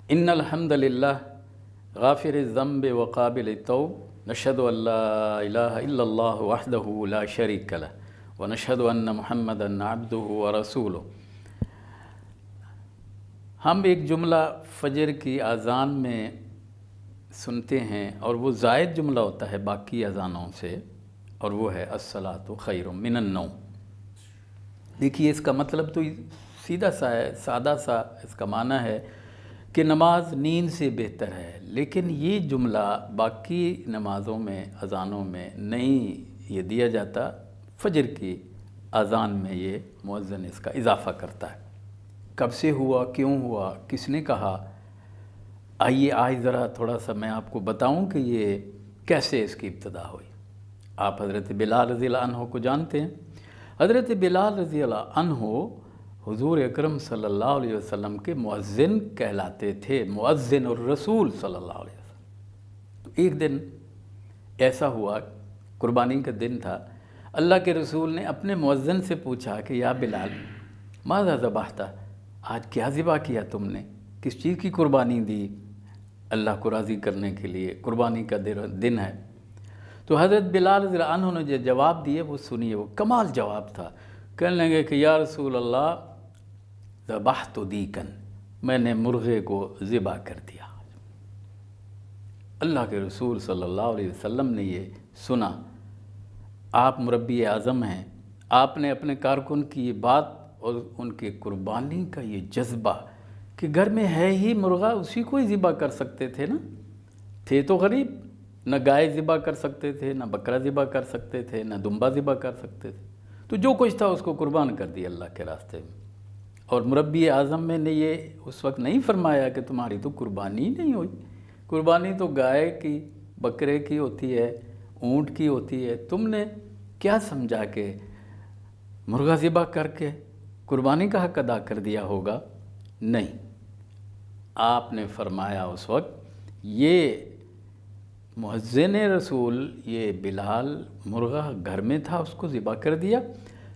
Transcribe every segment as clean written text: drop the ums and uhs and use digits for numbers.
ان الحمد للہ غافر الذنب وقابل التوب نشهد ان لا الہ الا اللہ وحدہ لا شریک لہ ونشهد ان محمدا عبدہ ورسولہ۔ ہم ایک جملہ فجر کی اذان میں سنتے ہیں اور وہ زائد جملہ ہوتا ہے باقی اذانوں سے، اور وہ ہے الصلاۃ خیر من النوم۔ دیکھیے اس کا مطلب تو سیدھا سا ہے، سادہ سا اس کا معنی ہے کہ نماز نیند سے بہتر ہے، لیکن یہ جملہ باقی نمازوں میں اذانوں میں نہیں یہ دیا جاتا، فجر کی اذان میں یہ مؤذن اس کا اضافہ کرتا ہے۔ کب سے ہوا، کیوں ہوا، کس نے کہا، آئیے آج ذرا تھوڑا سا میں آپ کو بتاؤں کہ یہ کیسے اس کی ابتدا ہوئی۔ آپ حضرت بلال رضی اللہ عنہ کو جانتے ہیں۔ حضرت بلال رضی اللہ عنہ حضور اکرم صلی اللہ علیہ وسلم کے مؤذن کہلاتے تھے، مؤذن الرسول صلی اللہ علیہ وسلم۔ تو ایک دن ایسا ہوا، قربانی کا دن تھا، اللہ کے رسول نے اپنے مؤذن سے پوچھا کہ یا بلال ماذا ذبحت، آج کیا ذبح کیا تم نے، کس چیز کی قربانی دی؟ اللہ کو راضی کرنے کے لیے قربانی کا دن ہے۔ تو حضرت بلال رضی اللہ عنہ نے جو جواب دیے وہ سنیے، وہ کمال جواب تھا۔ کہنے لگے کہ یا رسول اللہ ذبحت دیکن، میں نے مرغے کو ذبح کر دیا۔ اللہ کے رسول صلی اللہ علیہ وسلم نے یہ سنا، آپ مربی اعظم ہیں، آپ نے اپنے کارکن کی یہ بات اور ان کے قربانی کا یہ جذبہ کہ گھر میں ہے ہی مرغا، اسی کو ہی ذبح کر سکتے تھے نا، تھے تو غریب، نہ گائے ذبح کر سکتے تھے، نہ بکرا ذبح کر سکتے تھے، نہ دمبا ذبح کر سکتے تھے، تو جو کچھ تھا اس کو قربان کر دیا اللہ کے راستے میں۔ اور مربی اعظم میں نے یہ اس وقت نہیں فرمایا کہ تمہاری تو قربانی نہیں ہوئی، قربانی تو گائے کی، بکرے کی ہوتی ہے، اونٹ کی ہوتی ہے، تم نے کیا سمجھا کہ مرغا ذبح کر کے قربانی کا حق ادا کر دیا ہوگا؟ نہیں، آپ نے فرمایا اس وقت یہ مؤذن رسول، یہ بلال مرغا گھر میں تھا اس کو ذبح کر دیا۔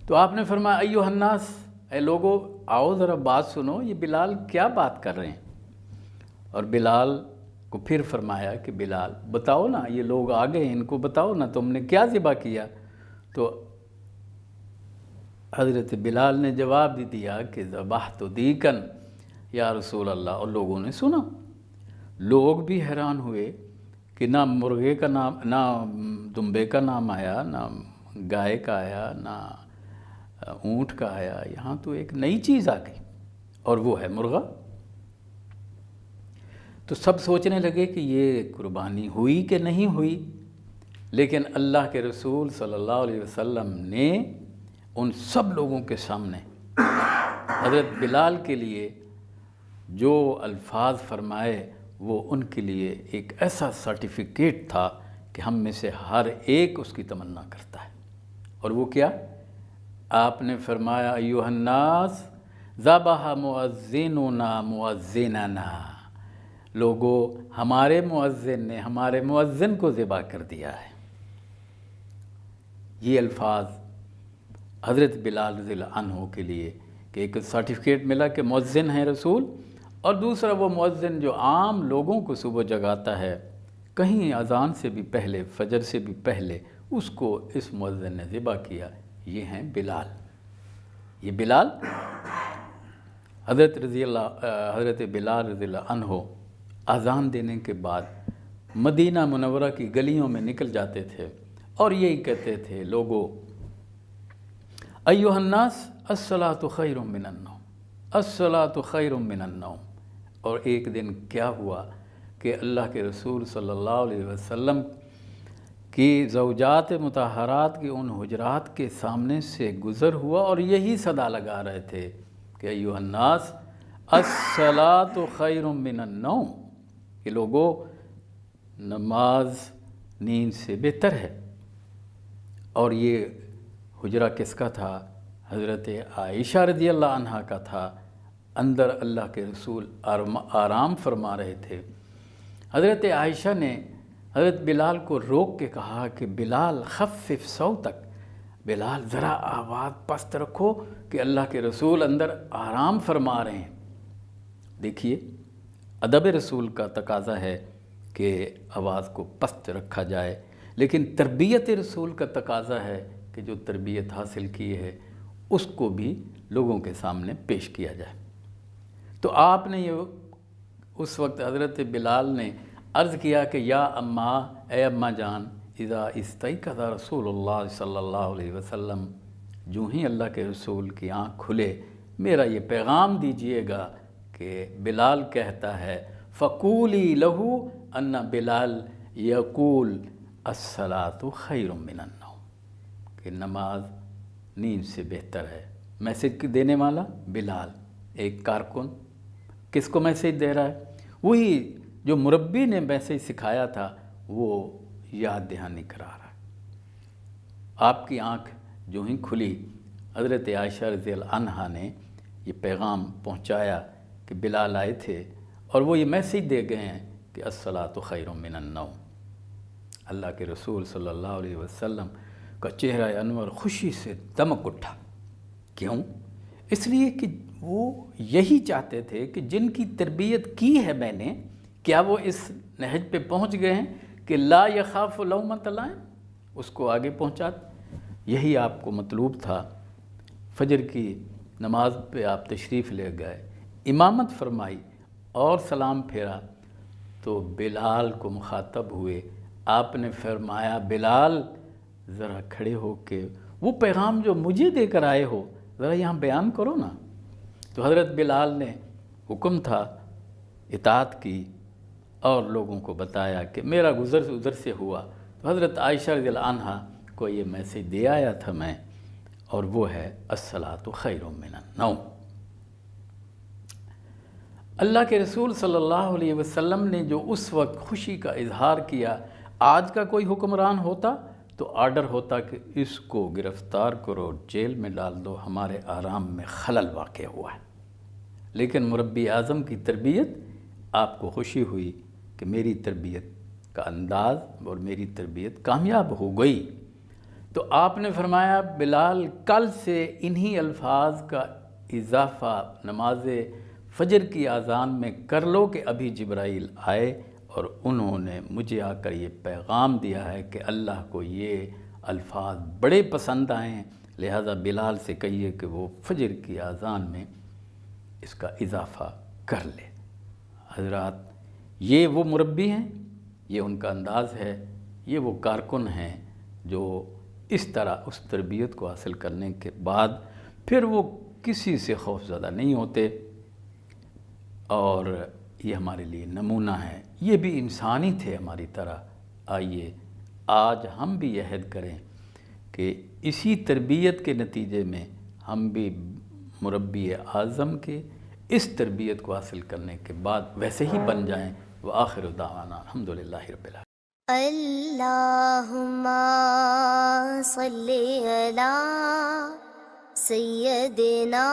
تو آپ نے فرمایا ایھا الناس، اے لوگو آؤ ذرا بات سنو، یہ بلال کیا بات کر رہے ہیں؟ اور بلال کو پھر فرمایا کہ بلال بتاؤ نا، یہ لوگ آ گئے ان کو بتاؤ نا تم نے کیا ذبح کیا؟ تو حضرت بلال نے جواب بھی دیا کہ ذبحت دیکن یا رسول اللہ، اور لوگوں نے سنا، لوگ بھی حیران ہوئے کہ نہ مرغے کا نام، نہ دمبے کا نام آیا، نہ گائے کا آیا، نہ اونٹ کا آیا، یہاں تو ایک نئی چیز آ گئی اور وہ ہے مرغا۔ تو سب سوچنے لگے کہ یہ قربانی ہوئی کہ نہیں ہوئی، لیکن اللہ کے رسول صلی اللہ علیہ وسلم نے ان سب لوگوں کے سامنے حضرت بلال کے لیے جو الفاظ فرمائے وہ ان کے لیے ایک ایسا سرٹیفکیٹ تھا کہ ہم میں سے ہر ایک اس کی تمنا کرتا ہے۔ اور وہ کیا؟ آپ نے فرمایا ایھا الناس ذبح مؤذننا مؤذننا، لوگو ہمارے مؤذن نے ہمارے مؤذن کو ذبح کر دیا ہے۔ یہ الفاظ حضرت بلال رضی اللہ عنہ کے لیے کہ ایک سرٹیفکیٹ ملا کہ مؤذن ہیں رسول، اور دوسرا وہ مؤذن جو عام لوگوں کو صبح جگاتا ہے، کہیں اذان سے بھی پہلے، فجر سے بھی پہلے، اس کو اس مؤذن نے ذبح کیا۔ یہ ہیں بلال۔ یہ بلال حضرت بلال رضی اللہ عنہ اذان دینے کے بعد مدینہ منورہ کی گلیوں میں نکل جاتے تھے اور یہی کہتے تھے لوگو ایھا الناس الصلاۃ خیر من النوم، الصلاۃ خیر من النوم۔ اور ایک دن کیا ہوا کہ اللہ کے رسول صلی اللہ علیہ وسلم کی زوجات مطہرات کی ان حجرات کے سامنے سے گزر ہوا اور یہی صدا لگا رہے تھے کہ ایھا الناس الصلاۃ خیر من النوم، کہ لوگو نماز نیند سے بہتر ہے۔ اور یہ حجرہ کس کا تھا؟ حضرت عائشہ رضی اللہ عنہ کا تھا۔ اندر اللہ کے رسول آرام فرما رہے تھے۔ حضرت عائشہ نے حضرت بلال کو روک کے کہا کہ بلال خفف صوتک، بلال ذرا آواز پست رکھو کہ اللہ کے رسول اندر آرام فرما رہے ہیں۔ دیکھیے ادب رسول کا تقاضا ہے کہ آواز کو پست رکھا جائے، لیکن تربیت رسول کا تقاضا ہے کہ جو تربیت حاصل کی ہے اس کو بھی لوگوں کے سامنے پیش کیا جائے۔ تو آپ نے یہ اس وقت حضرت بلال نے عرض کیا کہ یا اماں، اے اماں جان، اذا استیقظ رسول اللہ صلی اللہ علیہ وسلم، جو ہی اللہ کے رسول کی آنکھ کھلے میرا یہ پیغام دیجئے گا کہ بلال کہتا ہے فقولی لہو ان بلال یقول الصلاۃ خیر من النوم، کہ نماز نیند سے بہتر ہے۔ میسج دینے والا بلال، ایک کارکن، کس کو میسج دے رہا ہے؟ وہی جو مربی نے میسج سکھایا تھا وہ یاد دہانی کرا رہا ہے۔ آپ کی آنکھ جو ہی کھلی، حضرت عائشہ رضی اللہ عنہا نے یہ پیغام پہنچایا کہ بلال آئے تھے اور وہ یہ میسج دے گئے ہیں کہ الصلاۃ خیر من النوم۔ اللہ کے رسول صلی اللہ علیہ وسلم کا چہرہ انور خوشی سے دمک اٹھا۔ کیوں؟ اس لیے کہ وہ یہی چاہتے تھے کہ جن کی تربیت کی ہے میں نے، کیا وہ اس نہج پہ پہنچ گئے ہیں کہ لا یخاف لومۃ لائم، اس کو آگے پہنچاتے۔ یہی آپ کو مطلوب تھا۔ فجر کی نماز پہ آپ تشریف لے گئے، امامت فرمائی اور سلام پھیرا تو بلال کو مخاطب ہوئے۔ آپ نے فرمایا بلال ذرا کھڑے ہو کے وہ پیغام جو مجھے دے کر آئے ہو ذرا یہاں بیان کرو نا۔ تو حضرت بلال نے حکم تھا، اطاعت کی اور لوگوں کو بتایا کہ میرا گزر ادھر سے ہوا۔ تو حضرت عائشہ رضی اللہ عنہا کو یہ میسج دے آیا تھا میں، اور وہ ہے الصلاۃ خیر من النوم۔ اللہ کے رسول صلی اللہ علیہ وسلم نے جو اس وقت خوشی کا اظہار کیا، آج کا کوئی حکمران ہوتا تو آرڈر ہوتا کہ اس کو گرفتار کرو، جیل میں ڈال دو، ہمارے آرام میں خلل واقع ہوا ہے۔ لیکن مربی اعظم کی تربیت، آپ کو خوشی ہوئی کہ میری تربیت کا انداز اور میری تربیت کامیاب ہو گئی۔ تو آپ نے فرمایا بلال کل سے انہی الفاظ کا اضافہ نماز فجر کی اذان میں کر لو کہ ابھی جبرائیل آئے اور انہوں نے مجھے آ کر یہ پیغام دیا ہے کہ اللہ کو یہ الفاظ بڑے پسند آئے ہیں، لہذا بلال سے کہیے کہ وہ فجر کی اذان میں اس کا اضافہ کر لے۔ حضرات، یہ وہ مربی ہیں، یہ ان کا انداز ہے، یہ وہ کارکن ہیں جو اس طرح اس تربیت کو حاصل کرنے کے بعد پھر وہ کسی سے خوف زدہ نہیں ہوتے، اور یہ ہمارے لیے نمونہ ہے۔ یہ بھی انسانی تھے ہماری طرح۔ آئیے آج ہم بھی یہ عہد کریں کہ اسی تربیت کے نتیجے میں ہم بھی مربی اعظم کے اس تربیت کو حاصل کرنے کے بعد ویسے ہی بن جائیں۔ وآخر دعوانا الحمدللہ رب العالمین۔ اللہم صلی علی سیدنا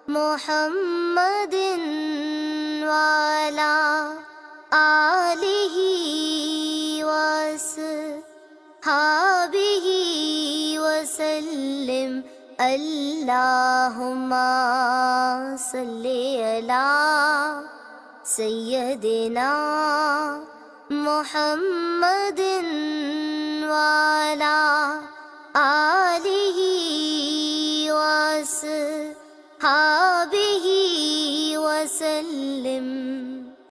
محمد وعلی آلہ وصحبہ وسلم۔ اللہم صلی علی سیدنا محمد وعلی آلہ وصحبہ وسلم۔